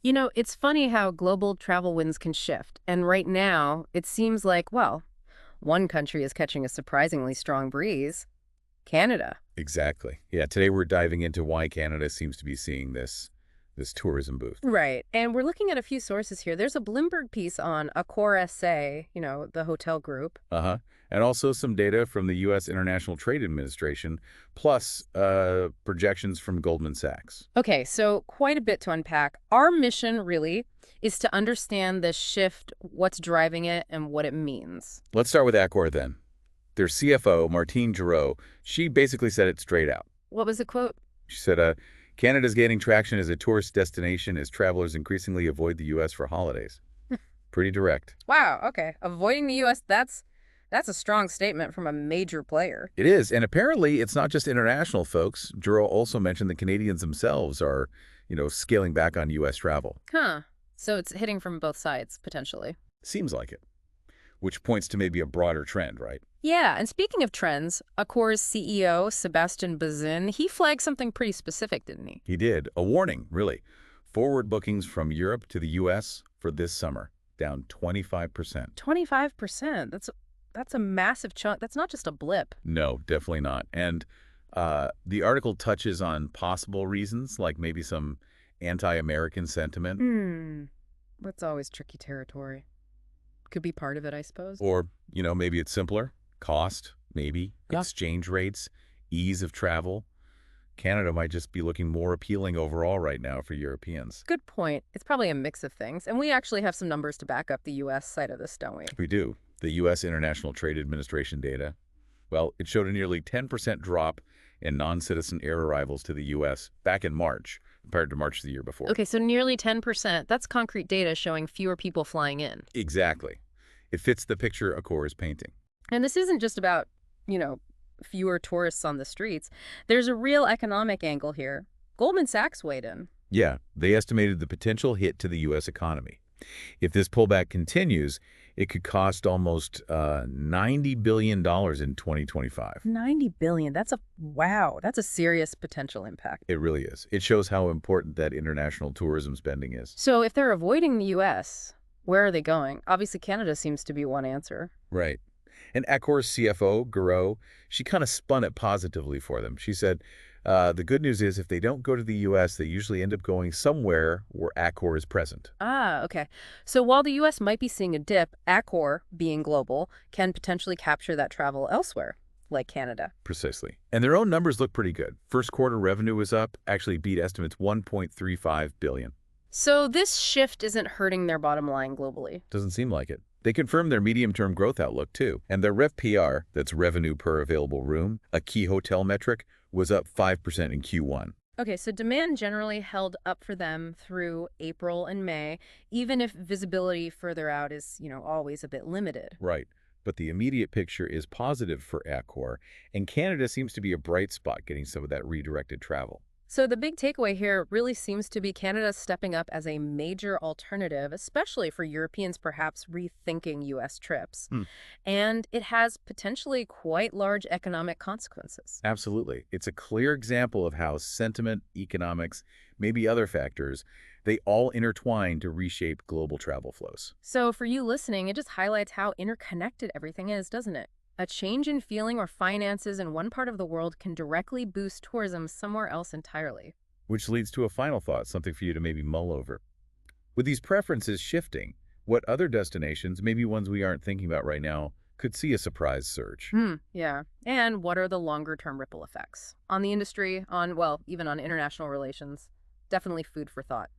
You know, it's funny how global travel winds can shift. And right now, it seems like, well, one country is catching a surprisingly strong breeze, Canada. Exactly. Yeah, today we're diving into why Canada seems to be seeing this tourism boost. Right. And we're looking at a few sources here. There's a Bloomberg piece on Accor SA, the hotel group. Uh-huh. And also some data from the U.S. International Trade Administration, plus projections from Goldman Sachs. Okay, so quite a bit to unpack. Our mission really is to understand this shift, what's driving it, and what it means. Let's start with Accor then. Their CFO, Martine Giroux, she basically said it straight out. What was the quote? She said, Canada's gaining traction as a tourist destination as travelers increasingly avoid the U.S. for holidays. Pretty direct. Wow, okay. Avoiding the US, that's a strong statement from a major player. It is, and apparently it's not just international folks. Giroux also mentioned the Canadians themselves are, scaling back on U.S. travel. Huh. So it's hitting from both sides, potentially. Seems like it, which points to maybe a broader trend, right? Yeah, and speaking of trends, Accor's CEO, Sebastian Bazin, he flagged something pretty specific, didn't he? He did. A warning, really. Forward bookings from Europe to the U.S. for this summer, down 25%. 25%. That's a massive chunk. That's not just a blip. No, definitely not. And the article touches on possible reasons, like maybe some anti-American sentiment, That's always tricky territory. Could be part of it, I suppose. or, maybe it's simpler. Cost, maybe. Yeah. Exchange rates, ease of travel. Canada might just be looking more appealing overall right now for Europeans. Good point. It's probably a mix of things. And we actually have some numbers to back up the U.S. side of this, don't we? We do. The U.S. International Trade Administration data, well, it showed a nearly 10% drop in non-citizen air arrivals to the U.S. back in March, compared to March the year before. Okay, so nearly 10%. That's concrete data showing fewer people flying in. Exactly. It fits the picture Accor is painting. And this isn't just about, fewer tourists on the streets. There's a real economic angle here. Goldman Sachs weighed in. Yeah, they estimated the potential hit to the U.S. economy. If this pullback continues, it could cost almost $90 billion in 2025. 90 billion. That's a serious potential impact. It really is. It shows how important that international tourism spending is. So if they're avoiding the U.S., where are they going? Obviously, Canada seems to be one answer. Right. And Accor's CFO, Giroux, she kind of spun it positively for them. She said, the good news is if they don't go to the U.S., they usually end up going somewhere where Accor is present. Ah, okay. So while the U.S. might be seeing a dip, Accor, being global, can potentially capture that travel elsewhere, like Canada. Precisely. And their own numbers look pretty good. First quarter revenue was up, actually beat estimates $1.35 billion. So this shift isn't hurting their bottom line globally. Doesn't seem like it. They confirmed their medium-term growth outlook, too. And their RevPR, that's revenue per available room, a key hotel metric, was up 5% in Q1. Okay, so demand generally held up for them through April and May, even if visibility further out is, always a bit limited. Right. But the immediate picture is positive for Accor, and Canada seems to be a bright spot getting some of that redirected travel. So the big takeaway here really seems to be Canada stepping up as a major alternative, especially for Europeans perhaps rethinking U.S. trips. And it has potentially quite large economic consequences. Absolutely. It's a clear example of how sentiment, economics, maybe other factors, they all intertwine to reshape global travel flows. So for you listening, it just highlights how interconnected everything is, doesn't it? A change in feeling or finances in one part of the world can directly boost tourism somewhere else entirely. Which leads to a final thought, something for you to maybe mull over. With these preferences shifting, what other destinations, maybe ones we aren't thinking about right now, could see a surprise surge? Yeah. And what are the longer-term ripple effects on the industry, even on international relations? Definitely food for thought.